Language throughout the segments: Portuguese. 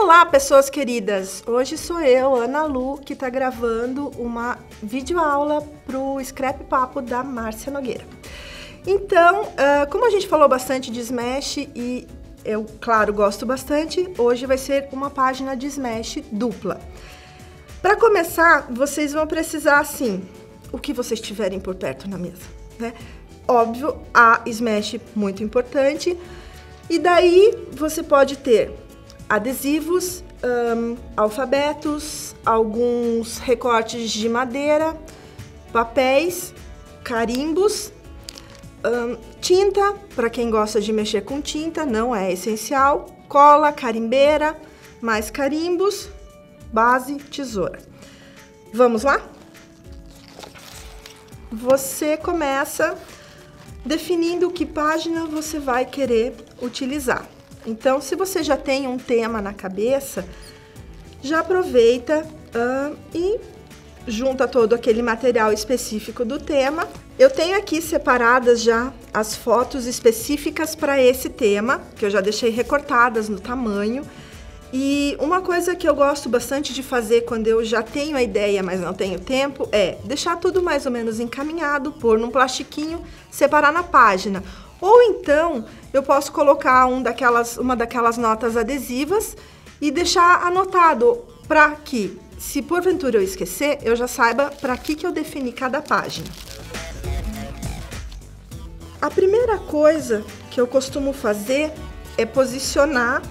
Olá, pessoas queridas! Hoje sou eu, Ana Lu, que está gravando uma videoaula para o Scrap Papo da Márcia Nogueira. Então, como a gente falou bastante de Smash e eu, claro, gosto bastante, hoje vai ser uma página de Smash dupla. Para começar, vocês vão precisar, assim, o que vocês tiverem por perto na mesa, né? Óbvio, a Smash muito importante. E daí você pode ter adesivos, alfabetos, alguns recortes de madeira, papéis, carimbos, tinta, para quem gosta de mexer com tinta, não é essencial, cola, carimbeira, mais carimbos, base, tesoura. Vamos lá? Você começa definindo que página você vai querer utilizar. Então, se você já tem um tema na cabeça, já aproveita e junta todo aquele material específico do tema. Eu tenho aqui separadas já as fotos específicas para esse tema, que eu já deixei recortadas no tamanho. E uma coisa que eu gosto bastante de fazer quando eu já tenho a ideia, mas não tenho tempo, é deixar tudo mais ou menos encaminhado, pôr num plastiquinho, separar na página. Ou então, eu posso colocar uma daquelas notas adesivas e deixar anotado para que, se porventura eu esquecer, eu já saiba para que eu defini cada página. A primeira coisa que eu costumo fazer é posicionar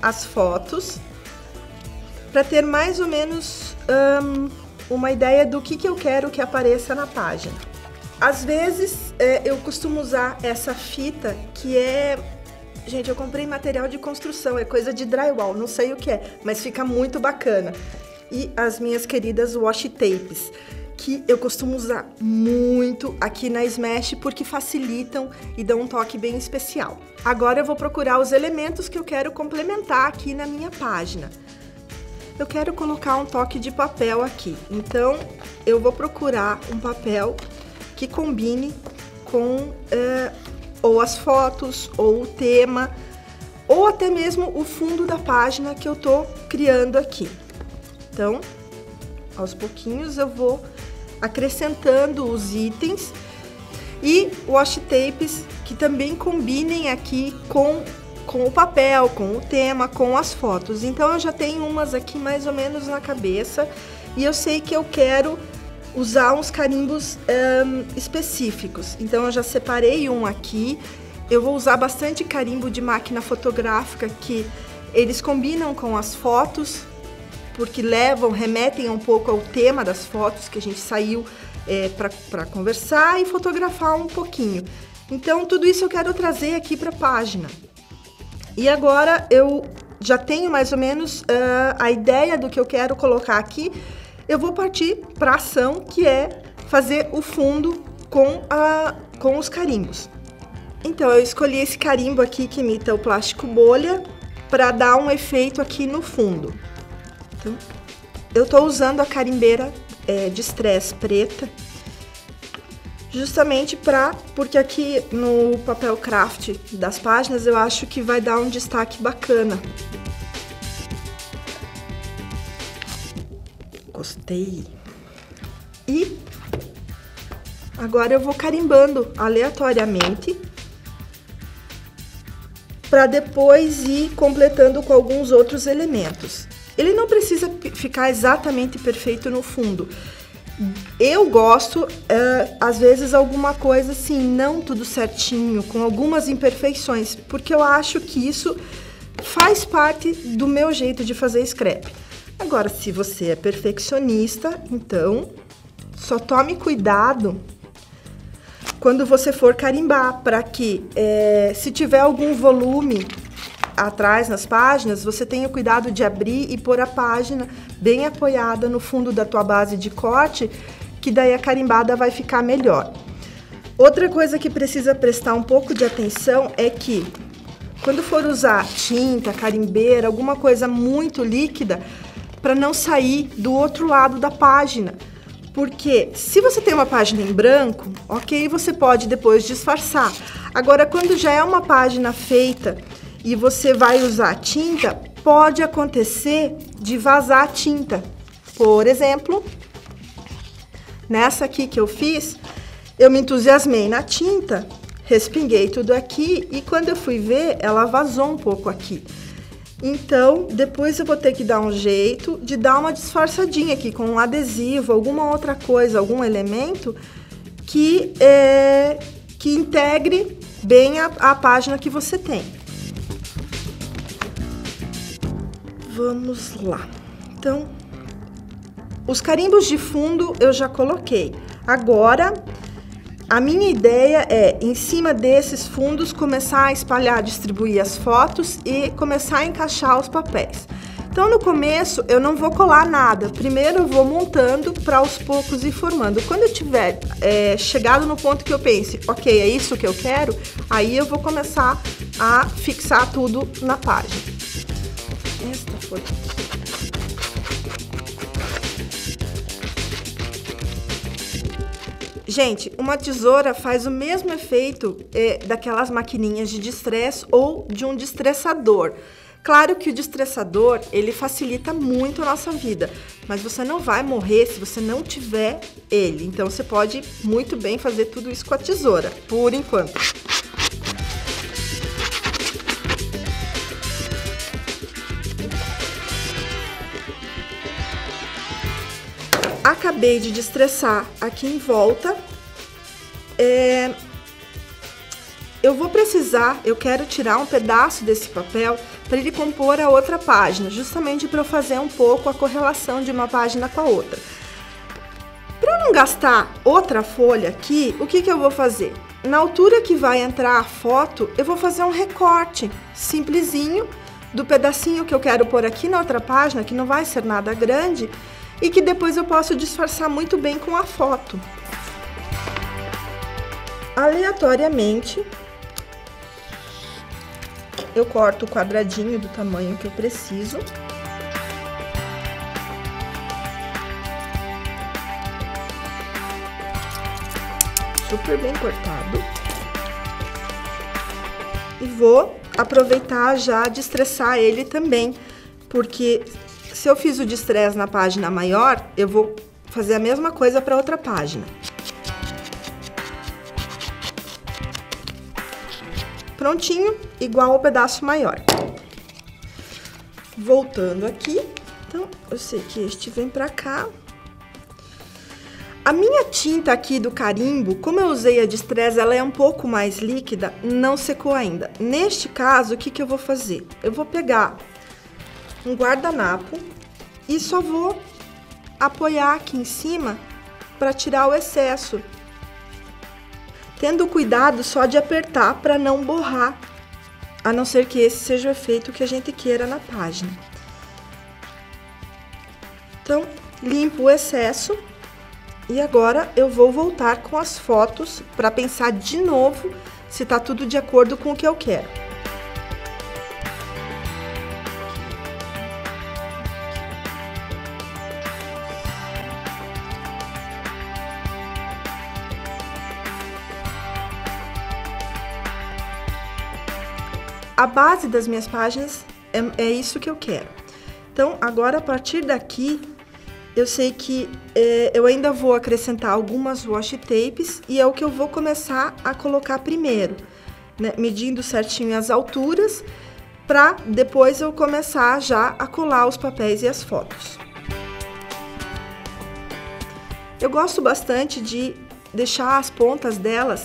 as fotos para ter mais ou menos uma ideia do que eu quero que apareça na página. Às vezes eu costumo usar essa fita que é... Gente, eu comprei material de construção, é coisa de drywall, não sei o que é, mas fica muito bacana. E as minhas queridas washi tapes, que eu costumo usar muito aqui na Smash porque facilitam e dão um toque bem especial. Agora eu vou procurar os elementos que eu quero complementar aqui na minha página. Eu quero colocar um toque de papel aqui, então eu vou procurar um papel que combine com ou as fotos, ou o tema, ou até mesmo o fundo da página que eu tô criando aqui. Então, aos pouquinhos eu vou acrescentando os itens e washi tapes que também combinem aqui com o papel, com o tema, com as fotos. Então eu já tenho umas aqui mais ou menos na cabeça e eu sei que eu quero usar uns carimbos específicos. Então eu já separei um aqui. Eu vou usar bastante carimbo de máquina fotográfica que eles combinam com as fotos, porque remetem um pouco ao tema das fotos que a gente saiu para conversar e fotografar um pouquinho. Então, tudo isso eu quero trazer aqui para a página. E agora eu já tenho mais ou menos a ideia do que eu quero colocar aqui. Eu vou partir para a ação, que é fazer o fundo com os carimbos. Então, eu escolhi esse carimbo aqui que imita o plástico bolha para dar um efeito aqui no fundo. Então, eu tô usando a carimbeira de estresse preta, justamente porque aqui no papel craft das páginas eu acho que vai dar um destaque bacana. Gostei. E agora eu vou carimbando aleatoriamente para depois ir completando com alguns outros elementos. Ele não precisa ficar exatamente perfeito no fundo. Eu gosto, às vezes, alguma coisa assim, não tudo certinho, com algumas imperfeições, porque eu acho que isso faz parte do meu jeito de fazer scrap. Agora, se você é perfeccionista, então só tome cuidado quando você for carimbar, para que se tiver algum volume atrás nas páginas, você tenha cuidado de abrir e pôr a página bem apoiada no fundo da tua base de corte, que daí a carimbada vai ficar melhor. Outra coisa que precisa prestar um pouco de atenção é que quando for usar tinta, carimbeira, alguma coisa muito líquida, para não sair do outro lado da página. Porque se você tem uma página em branco, ok, você pode depois disfarçar. Agora, quando já é uma página feita e você vai usar tinta, pode acontecer de vazar a tinta. Por exemplo, nessa aqui que eu fiz, eu me entusiasmei na tinta, respinguei tudo aqui e quando eu fui ver, ela vazou um pouco aqui. Então, depois eu vou ter que dar um jeito de dar uma disfarçadinha aqui com um adesivo, alguma outra coisa, algum elemento que integre bem a página que você tem. Vamos lá. Então, os carimbos de fundo eu já coloquei. Agora, a minha ideia é, em cima desses fundos, começar a espalhar, distribuir as fotos e começar a encaixar os papéis. Então, no começo, eu não vou colar nada. Primeiro, eu vou montando para aos poucos ir formando. Quando eu tiver chegado no ponto que eu pense, ok, é isso que eu quero, aí eu vou começar a fixar tudo na página. Esta foi... Gente, uma tesoura faz o mesmo efeito daquelas maquininhas de distress ou de um destressador. Claro que o destressador, ele facilita muito a nossa vida, mas você não vai morrer se você não tiver ele. Então, você pode muito bem fazer tudo isso com a tesoura, por enquanto. Acabei de destressar aqui em volta. Eu vou precisar, eu quero tirar um pedaço desse papel para ele compor a outra página, justamente para eu fazer um pouco a correlação de uma página com a outra. Para não gastar outra folha aqui, o que eu vou fazer? Na altura que vai entrar a foto, eu vou fazer um recorte simplesinho do pedacinho que eu quero pôr aqui na outra página, que não vai ser nada grande, e que depois eu posso disfarçar muito bem com a foto. Aleatoriamente, eu corto o quadradinho do tamanho que eu preciso. Super bem cortado. E vou aproveitar já de estressar ele também, porque se eu fiz o distress na página maior, eu vou fazer a mesma coisa para outra página. Prontinho, igual ao pedaço maior. Voltando aqui, então, eu sei que este vem pra cá. A minha tinta aqui do carimbo, como eu usei a distress, ela é um pouco mais líquida, não secou ainda. Neste caso, o que eu vou fazer? Eu vou pegar um guardanapo e só vou apoiar aqui em cima para tirar o excesso. Tendo cuidado só de apertar para não borrar, a não ser que esse seja o efeito que a gente queira na página. Então, limpo o excesso e agora eu vou voltar com as fotos para pensar de novo se tá tudo de acordo com o que eu quero. A base das minhas páginas é isso que eu quero. Então, agora, a partir daqui, eu sei que eu ainda vou acrescentar algumas washi tapes e é o que eu vou começar a colocar primeiro, né? Medindo certinho as alturas, para depois eu começar já a colar os papéis e as fotos. Eu gosto bastante de deixar as pontas delas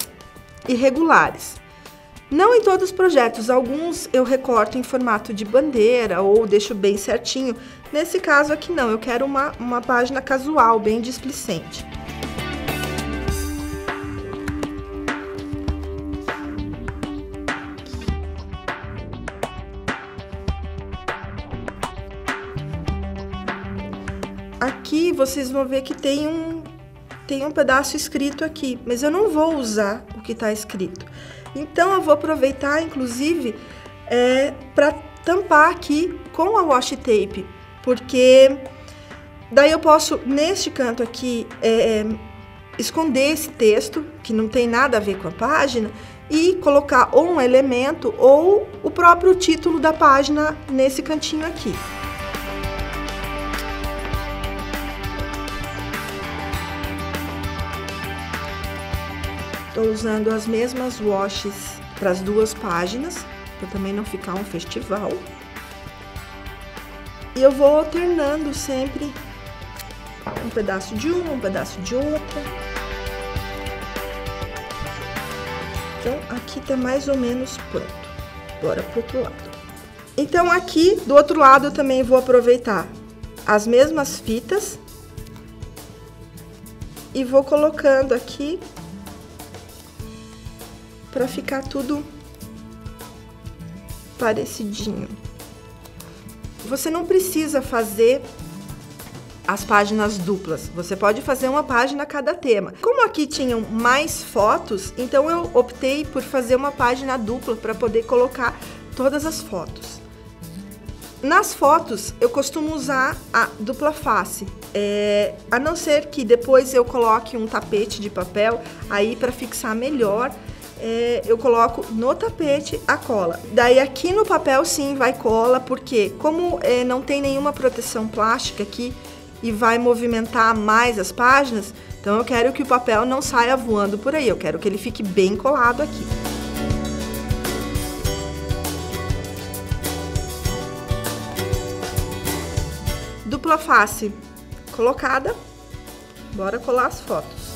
irregulares. Não em todos os projetos, alguns eu recorto em formato de bandeira ou deixo bem certinho. Nesse caso aqui não, eu quero uma página casual, bem displicente. Aqui vocês vão ver que tem um pedaço escrito aqui, mas eu não vou usar o que está escrito. Então, eu vou aproveitar, inclusive, para tampar aqui com a washi tape, porque daí eu posso, neste canto aqui, esconder esse texto, que não tem nada a ver com a página, e colocar ou um elemento ou o próprio título da página nesse cantinho aqui. Estou usando as mesmas washes para as duas páginas, para também não ficar um festival. E eu vou alternando sempre um pedaço de uma, um pedaço de outra. Então, aqui tá mais ou menos pronto. Bora pro outro lado. Então, aqui do outro lado eu também vou aproveitar as mesmas fitas e vou colocando aqui para ficar tudo parecidinho. Você não precisa fazer as páginas duplas, você pode fazer uma página a cada tema. Como aqui tinham mais fotos, então eu optei por fazer uma página dupla para poder colocar todas as fotos. Nas fotos, eu costumo usar a dupla face, a não ser que depois eu coloque um tapete de papel aí para fixar melhor. Eu coloco no tapete a cola. Daí aqui no papel sim vai cola, porque como não tem nenhuma proteção plástica aqui e vai movimentar mais as páginas, então eu quero que o papel não saia voando por aí, eu quero que ele fique bem colado aqui. Dupla face colocada, bora colar as fotos.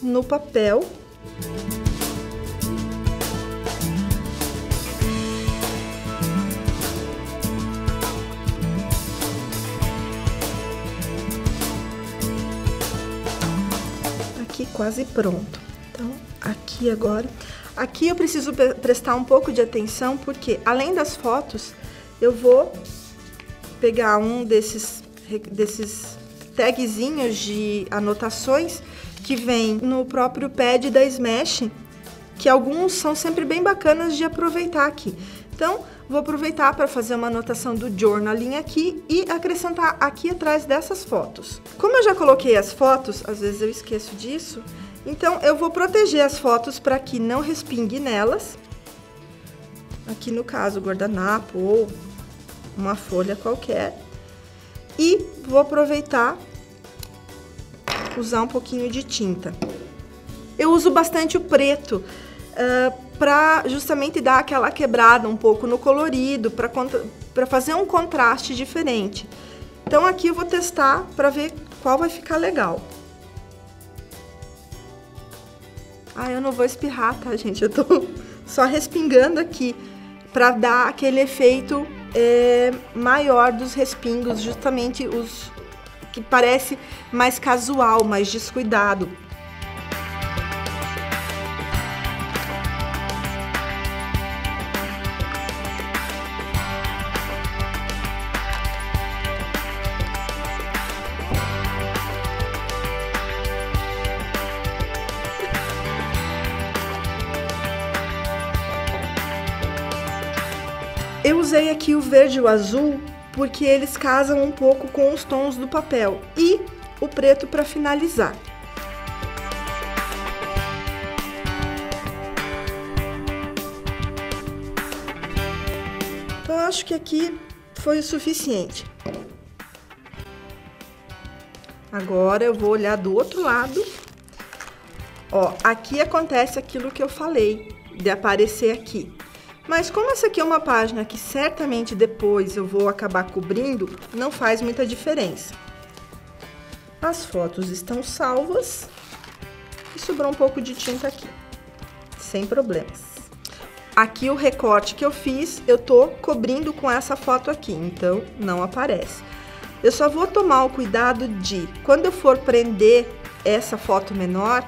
No papel, aqui quase pronto. Então, aqui agora, aqui eu preciso prestar um pouco de atenção, porque além das fotos, eu vou pegar um desses tagzinhos de anotações que vem no próprio pad da Smash, que alguns são sempre bem bacanas de aproveitar aqui. Então, vou aproveitar para fazer uma anotação do journaling aqui e acrescentar aqui atrás dessas fotos. Como eu já coloquei as fotos, às vezes eu esqueço disso, então eu vou proteger as fotos para que não respingue nelas. Aqui no caso, guardanapo ou uma folha qualquer. E vou aproveitar usar um pouquinho de tinta. Eu uso bastante o preto para justamente dar aquela quebrada um pouco no colorido, para fazer um contraste diferente. Então aqui eu vou testar para ver qual vai ficar legal. Eu não vou espirrar, tá, gente? Eu tô só respingando aqui para dar aquele efeito maior dos respingos, justamente os que parece mais casual, mais descuidado. Eu usei aqui o verde e o azul porque eles casam um pouco com os tons do papel, e o preto para finalizar. Então, eu acho que aqui foi o suficiente. Agora eu vou olhar do outro lado. Ó, aqui acontece aquilo que eu falei, de aparecer aqui. Mas como essa aqui é uma página que certamente depois eu vou acabar cobrindo, não faz muita diferença. As fotos estão salvas e sobrou um pouco de tinta aqui, sem problemas. Aqui o recorte que eu fiz, eu tô cobrindo com essa foto aqui, então não aparece. Eu só vou tomar o cuidado de, quando eu for prender essa foto menor,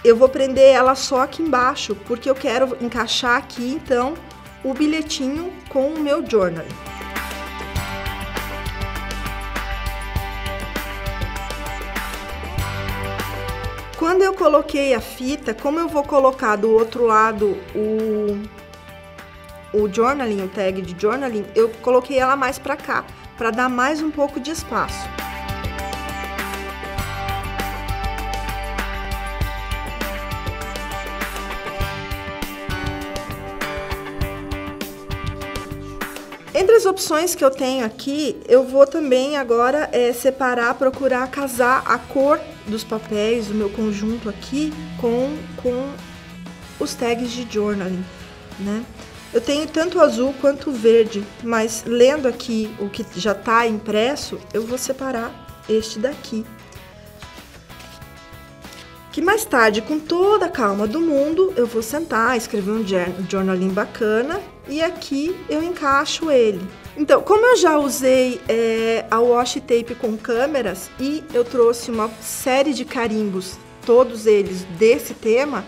eu vou prender ela só aqui embaixo, porque eu quero encaixar aqui, então, o bilhetinho com o meu journal. Quando eu coloquei a fita, como eu vou colocar do outro lado o journaling, o tag de journaling, eu coloquei ela mais para cá, para dar mais um pouco de espaço. Entre as opções que eu tenho aqui, eu vou também agora separar, procurar casar a cor dos papéis, do meu conjunto aqui, com os tags de journaling, né? Eu tenho tanto o azul quanto o verde, mas lendo aqui o que já está impresso, eu vou separar este daqui. Que mais tarde, com toda a calma do mundo, eu vou sentar, escrever um journaling bacana e aqui eu encaixo ele. Então, como eu já usei a washi tape com câmeras e eu trouxe uma série de carimbos, todos eles desse tema,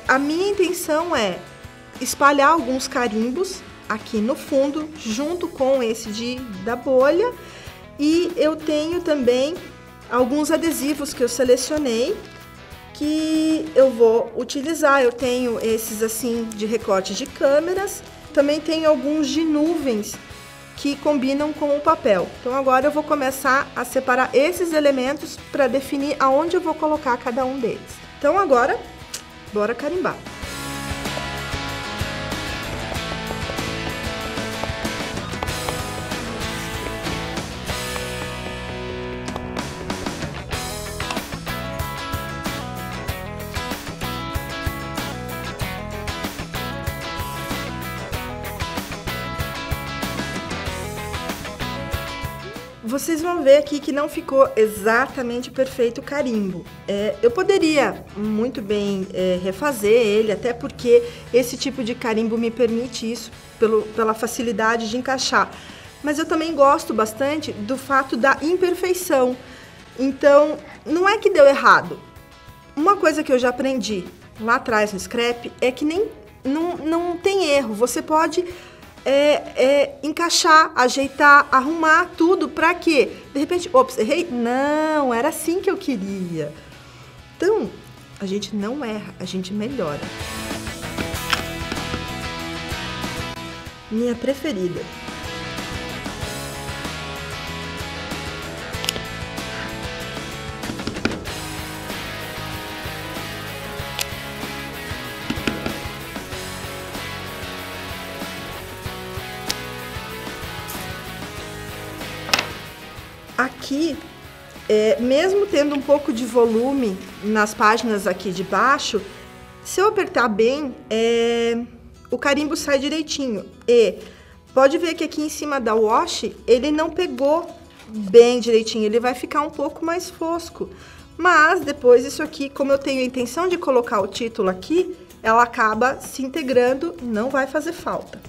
a minha intenção é espalhar alguns carimbos aqui no fundo, junto com esse da bolha, e eu tenho também alguns adesivos que eu selecionei que eu vou utilizar. Eu tenho esses assim de recorte de câmeras, também tenho alguns de nuvens que combinam com o papel. Então agora eu vou começar a separar esses elementos para definir aonde eu vou colocar cada um deles. Então agora, bora carimbar. Vocês vão ver aqui que não ficou exatamente perfeito o carimbo. Eu poderia muito bem refazer ele, até porque esse tipo de carimbo me permite isso, pela facilidade de encaixar. Mas eu também gosto bastante do fato da imperfeição. Então, não é que deu errado. Uma coisa que eu já aprendi lá atrás no scrap é que não tem erro. Você pode encaixar, ajeitar, arrumar tudo. Pra quê? De repente, ops, errei? Não, era assim que eu queria. Então, a gente não erra, a gente melhora. Minha preferida. Aqui, mesmo tendo um pouco de volume nas páginas aqui de baixo, se eu apertar bem, o carimbo sai direitinho. E pode ver que aqui em cima da washi, ele não pegou bem direitinho, ele vai ficar um pouco mais fosco. Mas depois isso aqui, como eu tenho a intenção de colocar o título aqui, ela acaba se integrando, não vai fazer falta.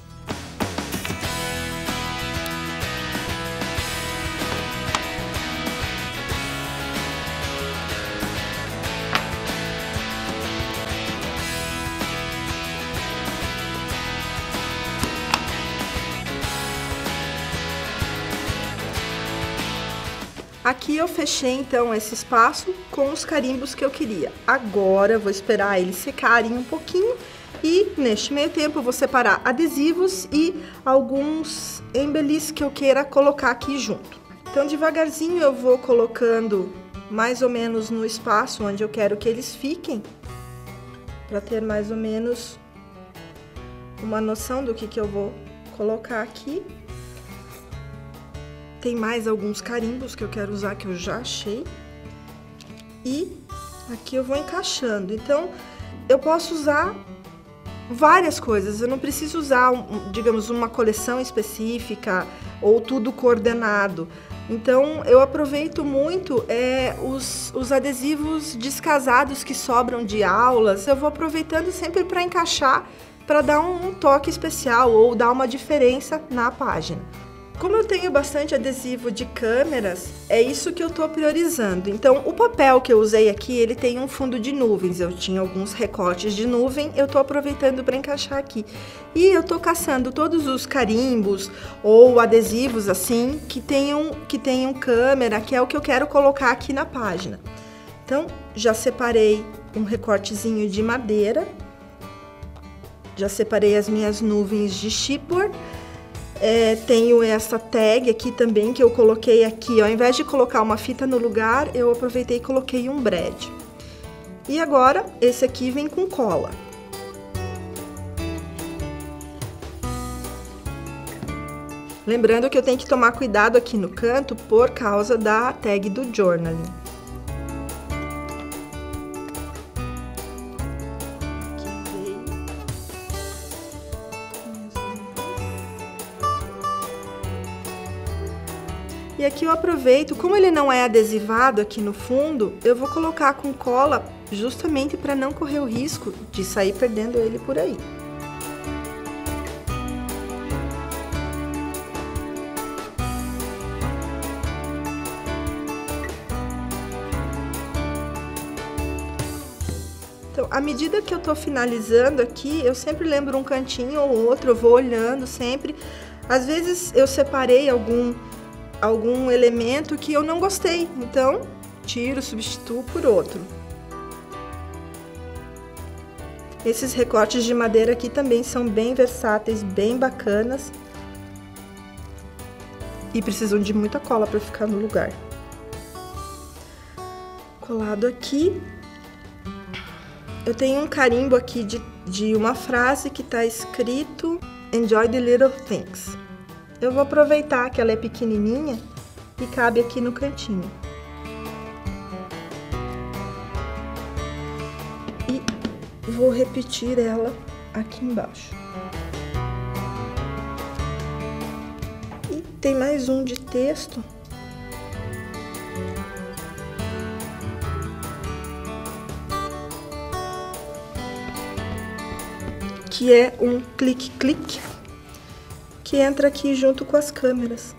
Aqui eu fechei então esse espaço com os carimbos que eu queria. Agora eu vou esperar eles secarem um pouquinho e neste meio tempo eu vou separar adesivos e alguns embellis que eu queira colocar aqui junto. Então devagarzinho eu vou colocando mais ou menos no espaço onde eu quero que eles fiquem, para ter mais ou menos uma noção do que eu vou colocar aqui. Tem mais alguns carimbos que eu quero usar, que eu já achei. E aqui eu vou encaixando. Então, eu posso usar várias coisas. Eu não preciso usar, digamos, uma coleção específica ou tudo coordenado. Então, eu aproveito muito os adesivos descasados que sobram de aulas. Eu vou aproveitando sempre para encaixar, para dar um toque especial ou dar uma diferença na página. Como eu tenho bastante adesivo de câmeras, é isso que eu tô priorizando. Então, o papel que eu usei aqui, ele tem um fundo de nuvens. Eu tinha alguns recortes de nuvem, eu tô aproveitando para encaixar aqui. E eu tô caçando todos os carimbos ou adesivos assim, que tenham câmera, que é o que eu quero colocar aqui na página. Então, já separei um recortezinho de madeira. Já separei as minhas nuvens de chipboard. Tenho essa tag aqui também que eu coloquei aqui, ao invés de colocar uma fita no lugar, eu aproveitei e coloquei um brad. E agora, esse aqui vem com cola. Lembrando que eu tenho que tomar cuidado aqui no canto por causa da tag do journaling. E aqui eu aproveito, como ele não é adesivado aqui no fundo, eu vou colocar com cola justamente para não correr o risco de sair perdendo ele por aí. Então, à medida que eu tô finalizando aqui, eu sempre lembro um cantinho ou outro, eu vou olhando sempre. Às vezes eu separei algum elemento que eu não gostei, então tiro, substituo por outro. Esses recortes de madeira aqui também são bem versáteis, bem bacanas e precisam de muita cola para ficar no lugar. Colado aqui, eu tenho um carimbo aqui de uma frase que está escrito Enjoy the little things. Eu vou aproveitar que ela é pequenininha e cabe aqui no cantinho. E vou repetir ela aqui embaixo. E tem mais um de texto. Que é um clique-clique. Que entra aqui junto com as câmeras.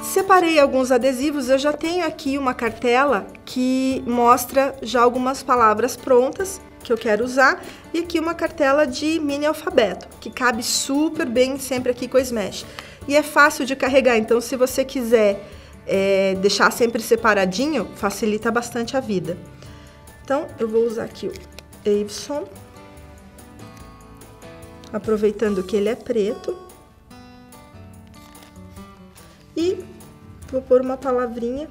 Separei alguns adesivos, eu já tenho aqui uma cartela que mostra já algumas palavras prontas que eu quero usar e aqui uma cartela de mini alfabeto, que cabe super bem sempre aqui com a Smash. E é fácil de carregar, então se você quiser deixar sempre separadinho, facilita bastante a vida. Então, eu vou usar aqui o Avison, aproveitando que ele é preto. E vou pôr uma palavrinha,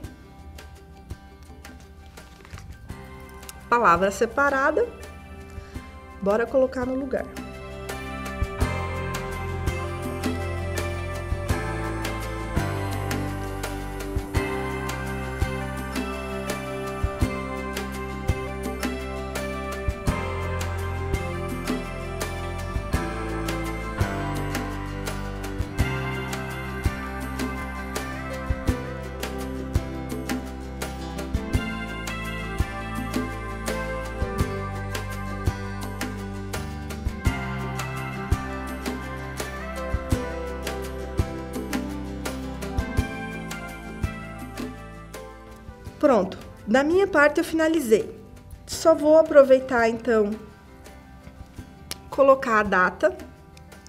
palavra separada, bora colocar no lugar. Pronto, da minha parte eu finalizei. Só vou aproveitar então, colocar a data.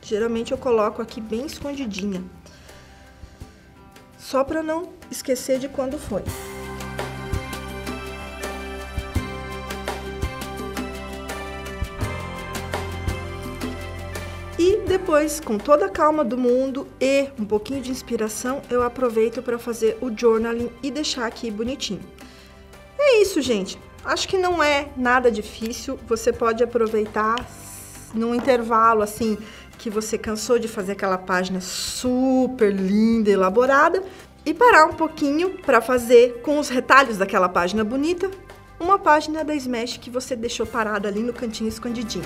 Geralmente eu coloco aqui bem escondidinha, só para não esquecer de quando foi. E depois, com toda a calma do mundo e um pouquinho de inspiração, eu aproveito para fazer o journaling e deixar aqui bonitinho. É isso, gente. Acho que não é nada difícil. Você pode aproveitar num intervalo assim que você cansou de fazer aquela página super linda, elaborada, e parar um pouquinho para fazer com os retalhos daquela página bonita, uma página da Smash que você deixou parada ali no cantinho escondidinho.